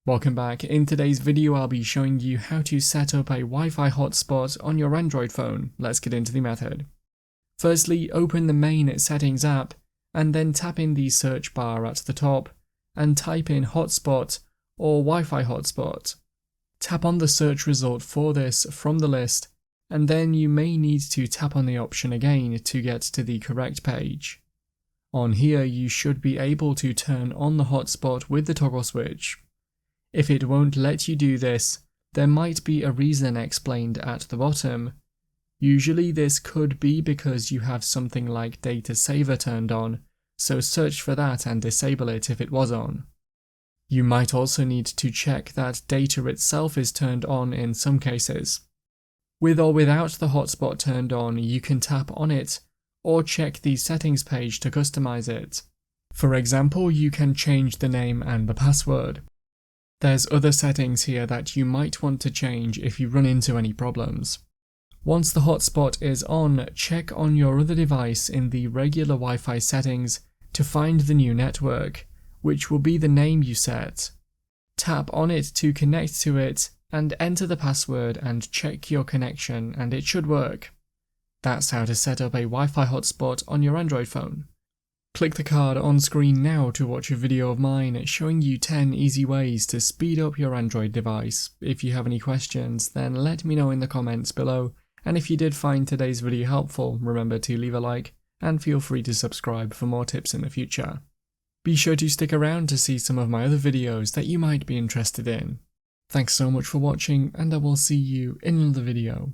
Welcome back. In today's video I'll be showing you how to set up a Wi-Fi hotspot on your Android phone. Let's get into the method. Firstly, open the main settings app and then tap in the search bar at the top and type in hotspot or Wi-Fi hotspot. Tap on the search result for this from the list and then you may need to tap on the option again to get to the correct page. On here you should be able to turn on the hotspot with the toggle switch. If it won't let you do this, there might be a reason explained at the bottom. Usually this could be because you have something like data saver turned on, so search for that and disable it if it was on. You might also need to check that data itself is turned on in some cases. With or without the hotspot turned on, you can tap on it or check the settings page to customize it. For example, you can change the name and the password. There's other settings here that you might want to change if you run into any problems. Once the hotspot is on, check on your other device in the regular Wi-Fi settings to find the new network, which will be the name you set. Tap on it to connect to it and enter the password and check your connection and it should work. That's how to set up a Wi-Fi hotspot on your Android phone. Click the card on screen now to watch a video of mine showing you 10 easy ways to speed up your Android device. If you have any questions, then let me know in the comments below, and if you did find today's video helpful, remember to leave a like and feel free to subscribe for more tips in the future. Be sure to stick around to see some of my other videos that you might be interested in. Thanks so much for watching, and I will see you in another video.